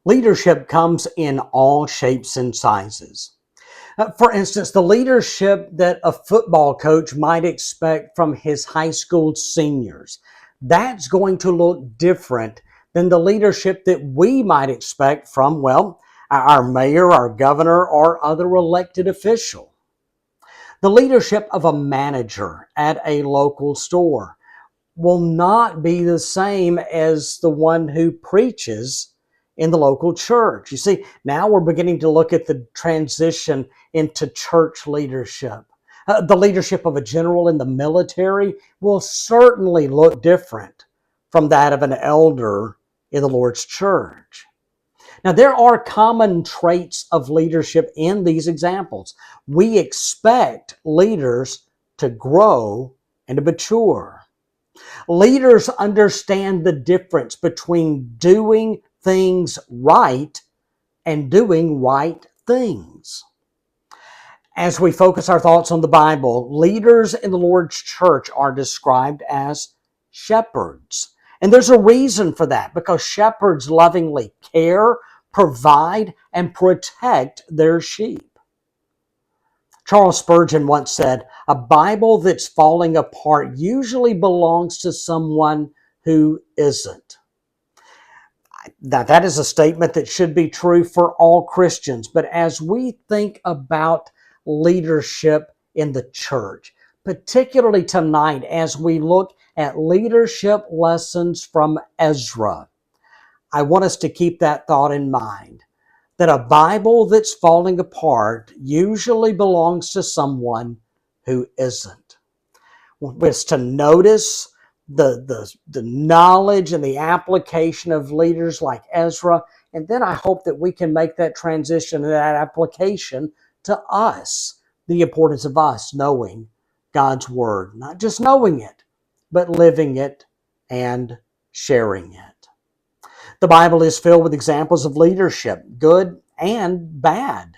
Leadership comes in all shapes and sizes. For instance, the leadership that a football coach might expect from his high school seniors, that's going to look different than the leadership that we might expect from, well, our mayor, our governor, or other elected official. The leadership of a manager at a local store will not be the same as the one who preaches in the local church. You see, now we're beginning to look at the transition into church leadership. The leadership of a general in the military will certainly look different from that of an elder in the Lord's church. Now, there are common traits of leadership in these examples. We expect leaders to grow and to mature. Leaders understand the difference between doing things right and doing right things. As we focus our thoughts on the Bible, leaders in the Lord's church are described as shepherds. And there's a reason for that, because shepherds lovingly care, provide, and protect their sheep. Charles Spurgeon once said, "A Bible that's falling apart usually belongs to someone who isn't." Now, that is a statement that should be true for all Christians. But as we think about leadership in the church, particularly tonight as we look at leadership lessons from Ezra, I want us to keep that thought in mind, that a Bible that's falling apart usually belongs to someone who isn't. It's to notice the knowledge and the application of leaders like Ezra, and then I hope that we can make that transition and that application to us, the importance of us knowing God's Word, not just knowing it, but living it and sharing it. The Bible is filled with examples of leadership, good and bad.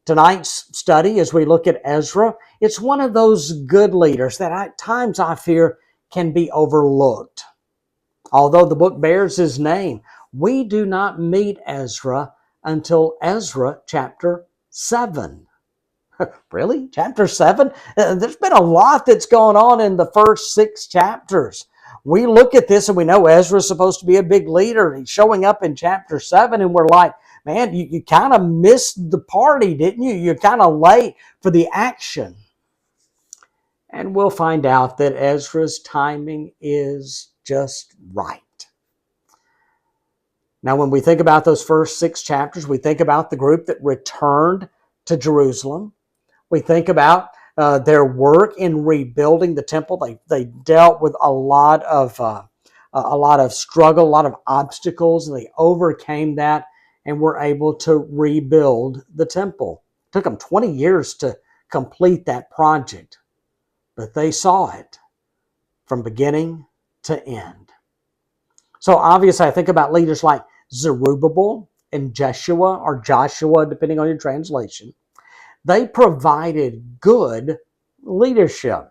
Tonight's study, as we look at Ezra, it's one of those good leaders that at times I fear can be overlooked. Although the book bears his name, we do not meet Ezra until Ezra chapter 7. Really? Chapter 7? There's been a lot that's going on in the first 6 chapters. We look at this and we know Ezra's supposed to be a big leader. He's showing up in chapter 7 and we're like, man, you kind of missed the party, didn't you? You're kind of late for the action. And we'll find out that Ezra's timing is just right. Now, when we think about those first 6 chapters, we think about the group that returned to Jerusalem. We think about their work in rebuilding the temple. They dealt with a lot of struggle, a lot of obstacles, and they overcame that and were able to rebuild the temple. It took them 20 years to complete that project, but they saw it from beginning to end. So obviously, I think about leaders like Zerubbabel and Jeshua, or Joshua, depending on your translation. They provided good leadership.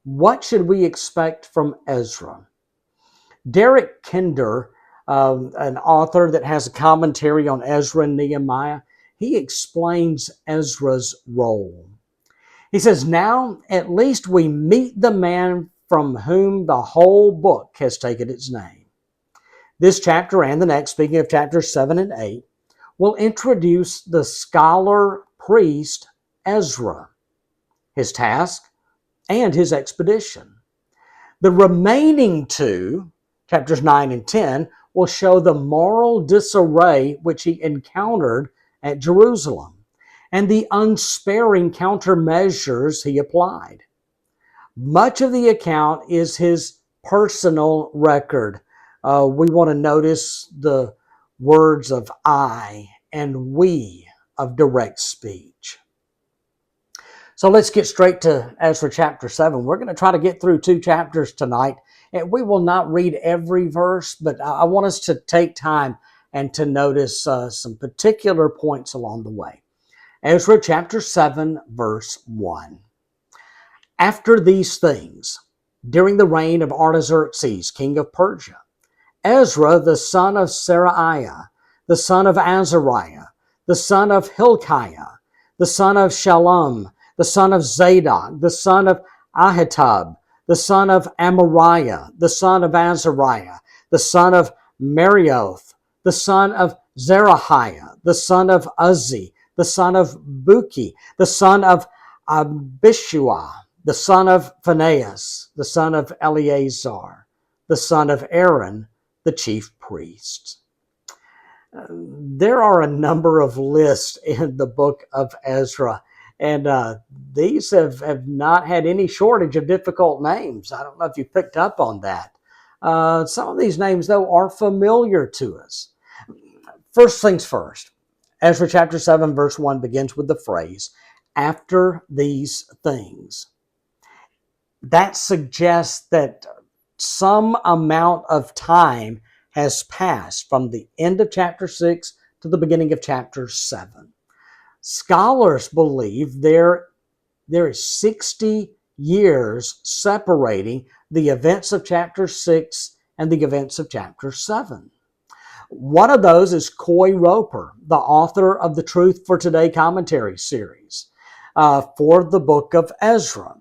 What should we expect from Ezra? Derek Kinder, an author that has a commentary on Ezra and Nehemiah, he explains Ezra's role. He says, "Now at least we meet the man from whom the whole book has taken its name." This chapter and the next, speaking of chapters 7 and 8, will introduce the scholar priest Ezra, his task, and his expedition. The remaining 2, chapters 9 and 10, will show the moral disarray which he encountered at Jerusalem and the unsparing countermeasures he applied. Much of the account is his personal record. We want to notice the words of I and we of direct speech. So let's get straight to Ezra chapter 7. We're going to try to get through 2 chapters tonight, and we will not read every verse, but I want us to take time and to notice some particular points along the way. Ezra chapter 7, verse 1. After these things, during the reign of Artaxerxes, king of Persia, Ezra, the son of Seraiah, the son of Azariah, the son of Hilkiah, the son of Shallum, the son of Zadok, the son of Ahitub, the son of Amariah, the son of Azariah, the son of Marioth, the son of Zerahiah, the son of Uzzi, the son of Buki, the son of Abishua, the son of Phinehas, the son of Eleazar, the son of Aaron, the chief priest. There are a number of lists in the book of Ezra, and these have not had any shortage of difficult names. I don't know if you picked up on that. Some of these names, though, are familiar to us. First things first, Ezra chapter 7, verse 1 begins with the phrase, after these things. That suggests that some amount of time has passed from the end of chapter 6 to the beginning of chapter 7. Scholars believe there is 60 years separating the events of chapter 6 and the events of chapter 7. One of those is Coy Roper, the author of the Truth for Today commentary series for the book of Ezra.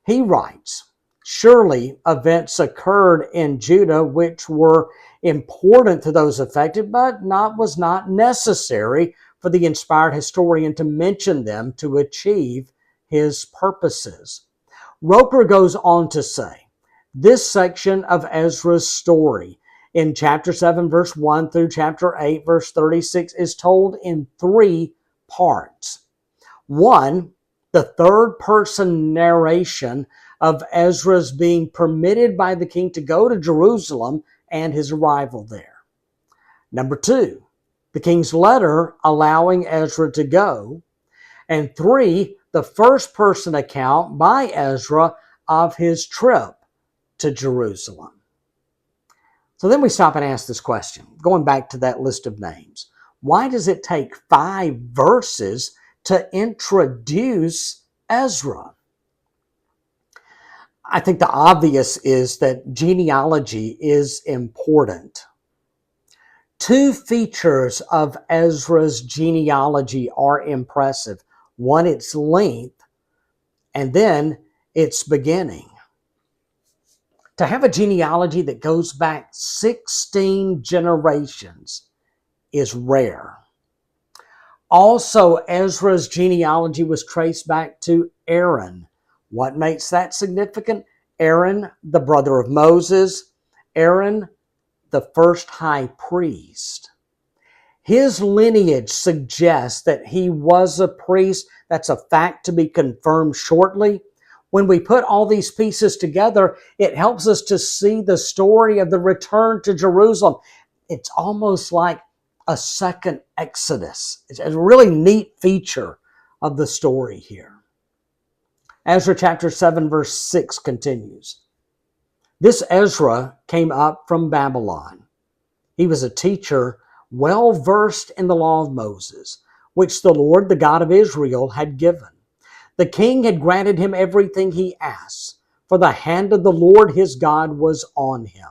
He writes, surely events occurred in Judah which were important to those affected, but was not necessary for the inspired historian to mention them to achieve his purposes. Roper goes on to say, this section of Ezra's story in chapter 7, verse 1 through chapter 8, verse 36 is told in 3 parts. 1, the third-person narration of Ezra's being permitted by the king to go to Jerusalem and his arrival there. Number 2, the king's letter allowing Ezra to go. And 3, the first-person account by Ezra of his trip to Jerusalem. So then we stop and ask this question, going back to that list of names. Why does it take 5 verses to introduce Ezra? I think the obvious is that genealogy is important. 2 features of Ezra's genealogy are impressive. One, its length, and then its beginning. To have a genealogy that goes back 16 generations is rare. Also, Ezra's genealogy was traced back to Aaron. What makes that significant? Aaron, the brother of Moses. Aaron, the first high priest. His lineage suggests that he was a priest. That's a fact to be confirmed shortly. When we put all these pieces together, it helps us to see the story of the return to Jerusalem. It's almost like a second Exodus. It's a really neat feature of the story here. Ezra chapter 7 verse 6 continues. This Ezra came up from Babylon. He was a teacher well versed in the law of Moses, which the Lord, the God of Israel, had given. The king had granted him everything he asked, for the hand of the Lord his God was on him.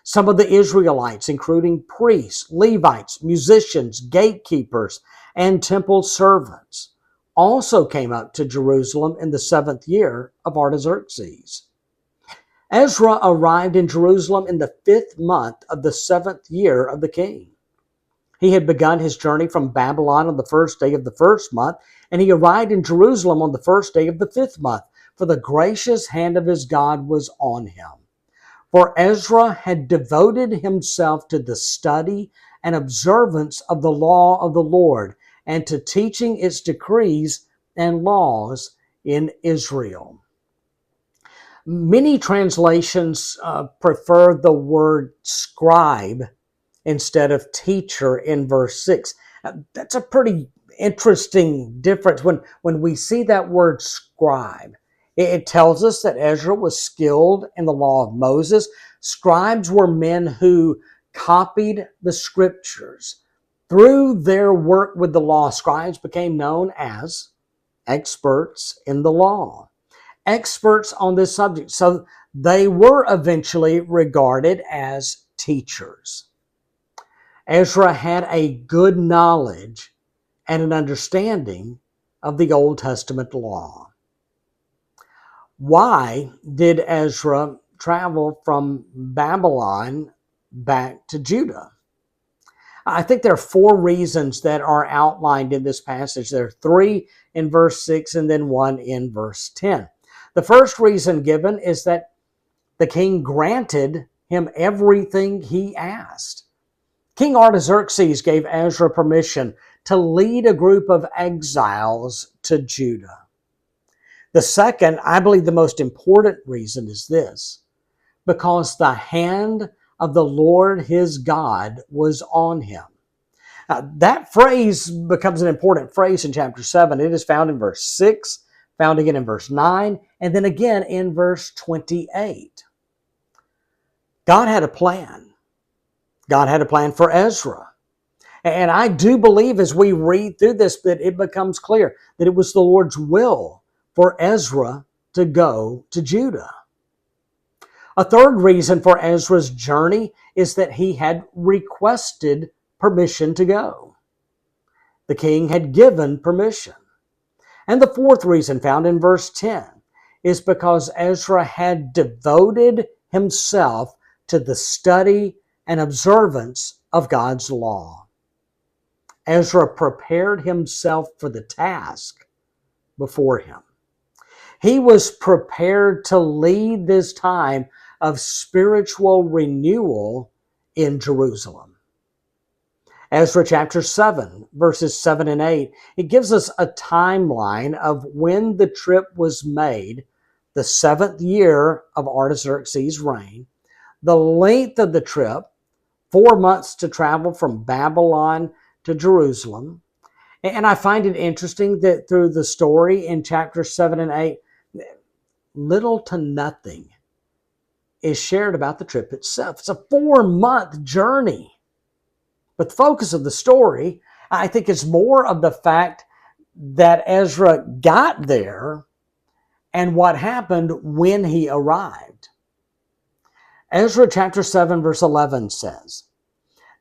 Some of the Israelites, including priests, Levites, musicians, gatekeepers, and temple servants, also came up to Jerusalem in the 7th year of Artaxerxes. Ezra arrived in Jerusalem in the 5th month of the 7th year of the king. He had begun his journey from Babylon on the 1st day of the 1st month, and he arrived in Jerusalem on the 1st day of the 5th month, for the gracious hand of his God was on him. For Ezra had devoted himself to the study and observance of the law of the Lord, and to teaching its decrees and laws in Israel. Many translations prefer the word scribe instead of teacher in verse 6. That's a pretty interesting difference when we see that word scribe. It tells us that Ezra was skilled in the law of Moses. Scribes were men who copied the scriptures. Through their work with the law, scribes became known as experts in the law, experts on this subject. So they were eventually regarded as teachers. Ezra had a good knowledge and an understanding of the Old Testament law. Why did Ezra travel from Babylon back to Judah? I think there are four reasons that are outlined in this passage. There are three in verse 6 and then one in verse 10. The first reason given is that the king granted him everything he asked. King Artaxerxes gave Ezra permission to lead a group of exiles to Judah. The second, I believe the most important reason is this: because the hand of the Lord his God was on him. That phrase becomes an important phrase in chapter 7. It is found in verse 6, found again in verse 9, and then again in verse 28. God had a plan. God had a plan for Ezra. And I do believe as we read through this that it becomes clear that it was the Lord's will for Ezra to go to Judah. A third reason for Ezra's journey is that he had requested permission to go. The king had given permission. And the fourth reason, found in verse 10, is because Ezra had devoted himself to the study and observance of God's law. Ezra prepared himself for the task before him. He was prepared to lead this time of spiritual renewal in Jerusalem. Ezra chapter 7, verses 7 and 8, it gives us a timeline of when the trip was made, the 7th year of Artaxerxes' reign, the length of the trip, 4 months to travel from Babylon to Jerusalem. And I find it interesting that through the story in chapter 7 and 8, little to nothing is shared about the trip itself. It's a 4-month journey. But the focus of the story, I think, is more of the fact that Ezra got there and what happened when he arrived. Ezra chapter 7 verse 11 says,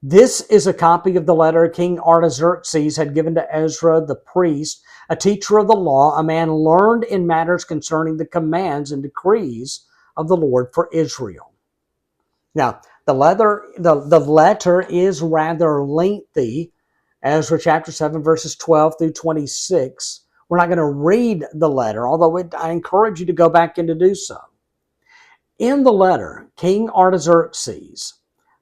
"This is a copy of the letter King Artaxerxes had given to Ezra the priest, a teacher of the law, a man learned in matters concerning the commands and decrees of the Lord for Israel." Now, the letter is rather lengthy. Ezra chapter 7 verses 12 through 26. We're not going to read the letter, although I encourage you to go back and to do so. In the letter, King Artaxerxes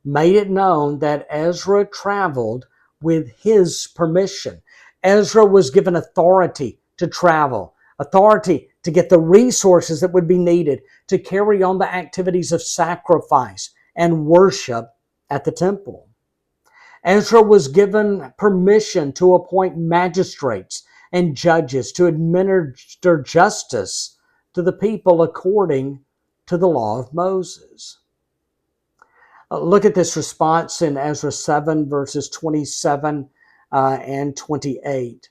made it known that Ezra traveled with his permission. Ezra was given authority to travel, authority to get the resources that would be needed to carry on the activities of sacrifice and worship at the temple. Ezra was given permission to appoint magistrates and judges to administer justice to the people according to the law of Moses. Look at this response in Ezra 7 verses 27 and 28.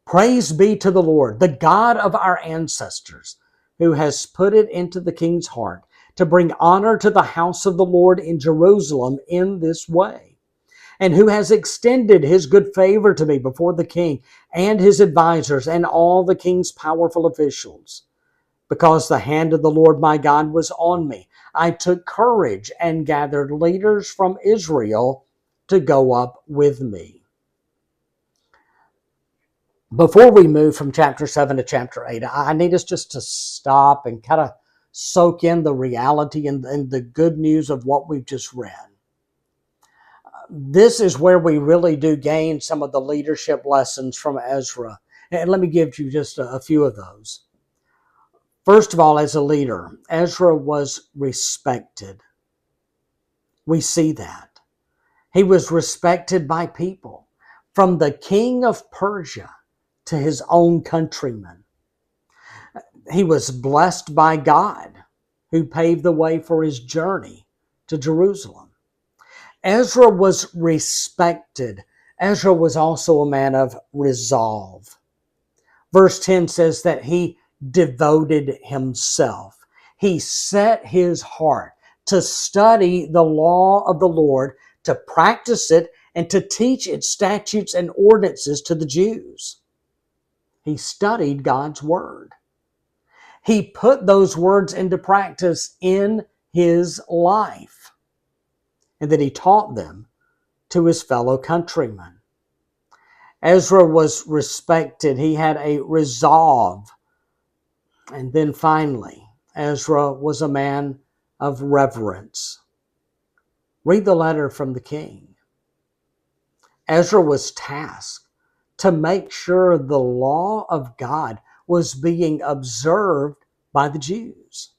"Praise be to the Lord, the God of our ancestors, who has put it into the king's heart to bring honor to the house of the Lord in Jerusalem in this way, and who has extended his good favor to me before the king and his advisors and all the king's powerful officials. Because the hand of the Lord my God was on me, I took courage and gathered leaders from Israel to go up with me." Before we move from chapter 7 to chapter 8, I need us just to stop and kind of soak in the reality and the good news of what we've just read. This is where we really do gain some of the leadership lessons from Ezra. And let me give you just a few of those. First of all, as a leader, Ezra was respected. We see that. He was respected by people, from the king of Persia to his own countrymen. He was blessed by God, who paved the way for his journey to Jerusalem. Ezra was respected. Ezra was also a man of resolve. Verse 10 says that he devoted himself. He set his heart to study the law of the Lord, to practice it, and to teach its statutes and ordinances to the Jews. He studied God's word. He put those words into practice in his life. And then he taught them to his fellow countrymen. Ezra was respected. He had a resolve. And then finally, Ezra was a man of reverence. Read the letter from the king. Ezra was tasked to make sure the law of God was being observed by the Jews.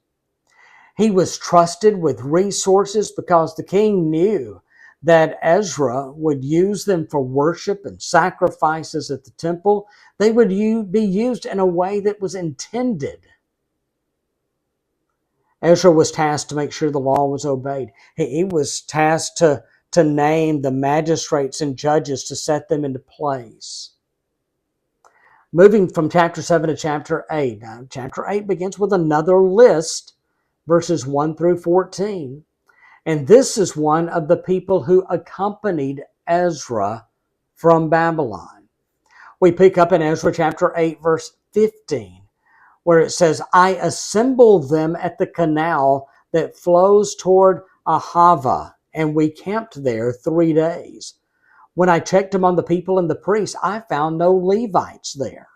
He was trusted with resources because the king knew that Ezra would use them for worship and sacrifices at the temple. They would be used in a way that was intended. Ezra was tasked to make sure the law was obeyed. He was tasked to name the magistrates and judges to set them into place. Moving from chapter 7 to chapter 8. Now, chapter 8 begins with another list, verses 1 through 14. And this is one of the people who accompanied Ezra from Babylon. We pick up in Ezra chapter 8, verse 15, where it says, I assembled them at the canal that flows toward Ahava, and we camped there 3 days. When I checked among the people and the priests, I found no Levites there.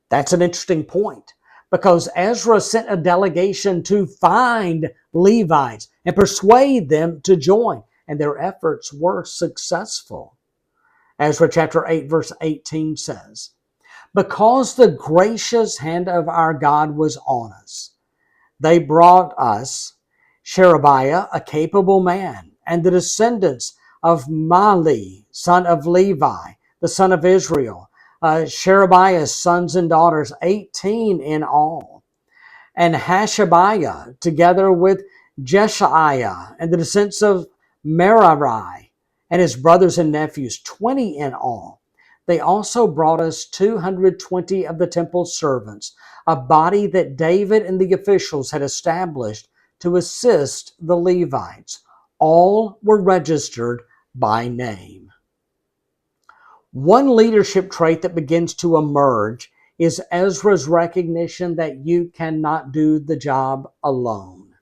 That's an interesting point, because Ezra sent a delegation to find Levites and persuade them to join, and their efforts were successful. Ezra chapter 8, verse 18 says, because the gracious hand of our God was on us, they brought us Sherebiah, a capable man, and the descendants of Mali, son of Levi, the son of Israel, Sherebiah's sons and daughters, 18 in all, and Hashabiah, together with Jeshaiah, and the descendants of Merari, and his brothers and nephews, 20 in all. They also brought us 220 of the temple servants, a body that David and the officials had established to assist the Levites. All were registered by name. One leadership trait that begins to emerge is Ezra's recognition that you cannot do the job alone.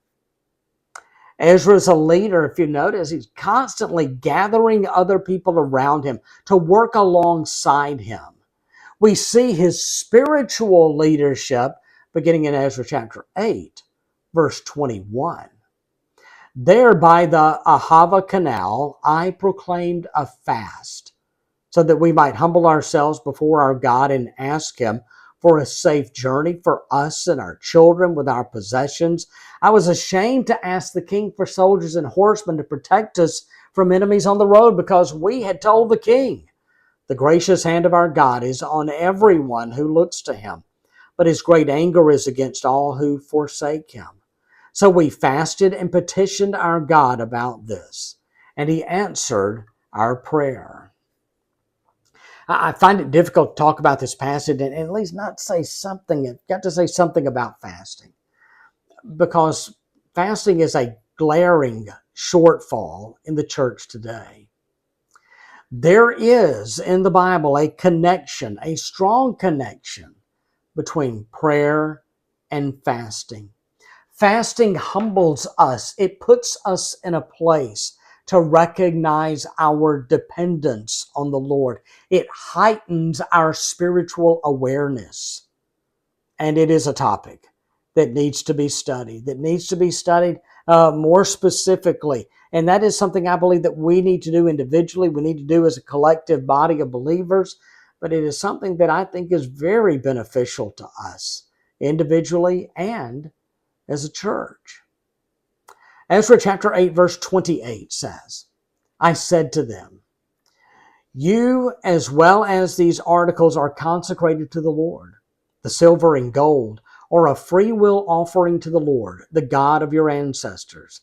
Ezra's a leader, if you notice, he's constantly gathering other people around him to work alongside him. We see his spiritual leadership beginning in Ezra chapter 8, verse 21. There by the Ahava canal, I proclaimed a fast, so that we might humble ourselves before our God and ask him for a safe journey for us and our children with our possessions. I was ashamed to ask the king for soldiers and horsemen to protect us from enemies on the road, because we had told the king, the gracious hand of our God is on everyone who looks to him, but his great anger is against all who forsake him. So we fasted and petitioned our God about this, and he answered our prayer. I find it difficult to talk about this passage and at least not say something. I've got to say something about fasting, because fasting is a glaring shortfall in the church today. There is in the Bible a connection, a strong connection between prayer and fasting. Fasting humbles us. It puts us in a place to recognize our dependence on the Lord. It heightens our spiritual awareness. And it is a topic that needs to be studied, more specifically. And that is something I believe that we need to do individually. We need to do as a collective body of believers. But it is something that I think is very beneficial to us individually and as a church. Ezra chapter 8, verse 28 says, I said to them, you as well as these articles are consecrated to the Lord. The silver and gold are a free will offering to the Lord, the God of your ancestors.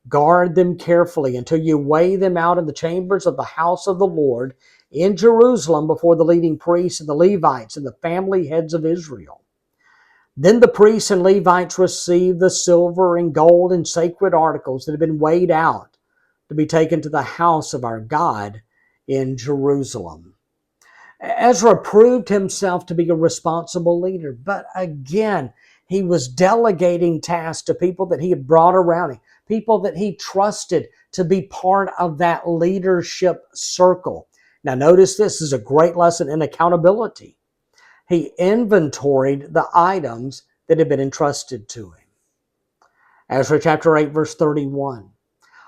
Guard them carefully until you weigh them out in the chambers of the house of the Lord in Jerusalem before the leading priests and the Levites and the family heads of Israel. Then the priests and Levites received the silver and gold and sacred articles that had been weighed out to be taken to the house of our God in Jerusalem. Ezra proved himself to be a responsible leader, but again, he was delegating tasks to people that he had brought around him, people that he trusted to be part of that leadership circle. Now, notice this is a great lesson in accountability. He inventoried the items that had been entrusted to him. Ezra chapter 8, verse 31.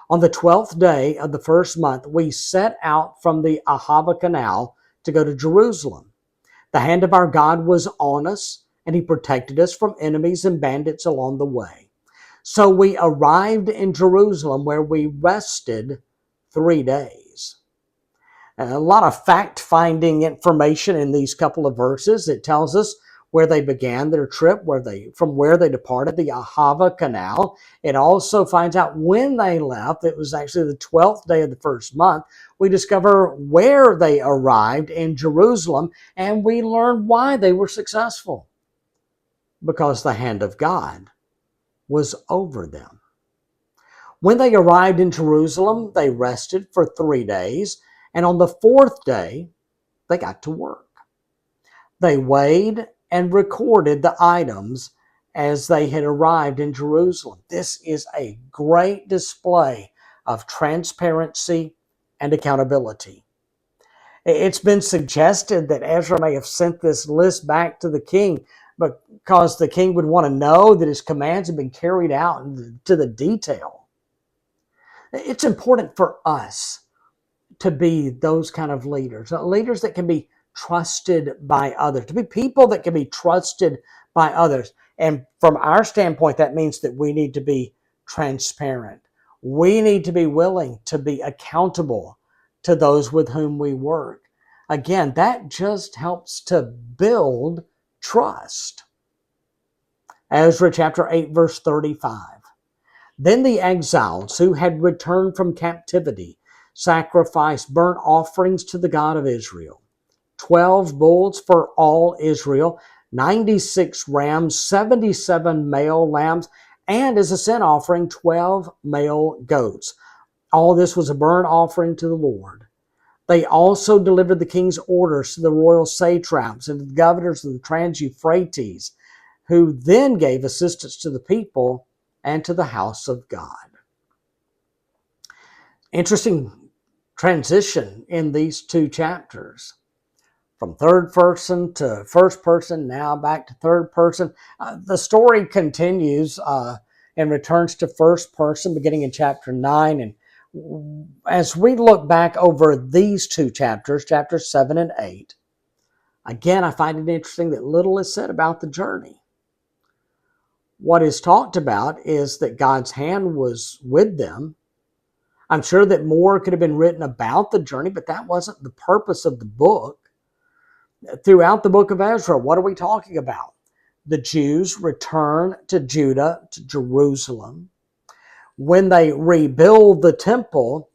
On the 12th day of the first month, we set out from the Ahava Canal to go to Jerusalem. The hand of our God was on us, and he protected us from enemies and bandits along the way. So we arrived in Jerusalem, where we rested 3 days. A lot of fact-finding information in these couple of verses. It tells us where they began their trip, from where they departed, the Ahava Canal. It also finds out when they left. It was actually the 12th day of the first month. We discover where they arrived in Jerusalem, and we learn why they were successful. Because the hand of God was over them. When they arrived in Jerusalem, they rested for 3 days, and on the 4th day, they got to work. They weighed and recorded the items as they had arrived in Jerusalem. This is a great display of transparency and accountability. It's been suggested that Ezra may have sent this list back to the king because the king would want to know that his commands had been carried out to the detail. It's important for us to be those kind of leaders that can be trusted by others, to be people that can be trusted by others. And from our standpoint, that means that we need to be transparent. We need to be willing to be accountable to those with whom we work. Again, that just helps to build trust. Ezra chapter 8, verse 35. Then the exiles who had returned from captivity sacrificed burnt offerings to the God of Israel. 12 bulls for all Israel, 96 rams, 77 male lambs, and as a sin offering, 12 male goats. All this was a burnt offering to the Lord. They also delivered the king's orders to the royal satraps and to the governors of the Trans-Euphrates, who then gave assistance to the people and to the house of God. Interesting transition in these 2 chapters. From third person to first person, now back to third person. The story continues and returns to first person beginning in chapter 9. And as we look back over these 2 chapters, chapters 7 and 8, again, I find it interesting that little is said about the journey. What is talked about is that God's hand was with them. I'm sure that more could have been written about the journey, but that wasn't the purpose of the book. Throughout the book of Ezra, what are we talking about? The Jews return to Judah, to Jerusalem, when they rebuild the temple,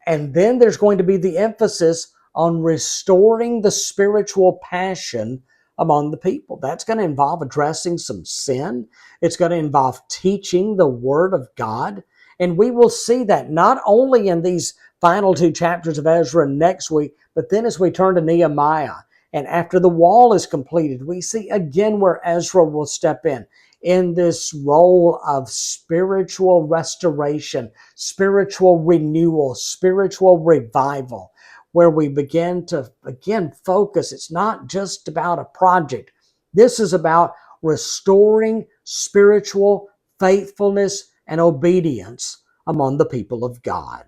and then there's going to be the emphasis on restoring the spiritual passion among the people. That's going to involve addressing some sin. It's going to involve teaching the Word of God. And we will see that not only in these final 2 chapters of Ezra next week, but then as we turn to Nehemiah. And after the wall is completed, we see again where Ezra will step in this role of spiritual restoration, spiritual renewal, spiritual revival, where we begin to, again, focus. It's not just about a project. This is about restoring spiritual faithfulness and obedience among the people of God.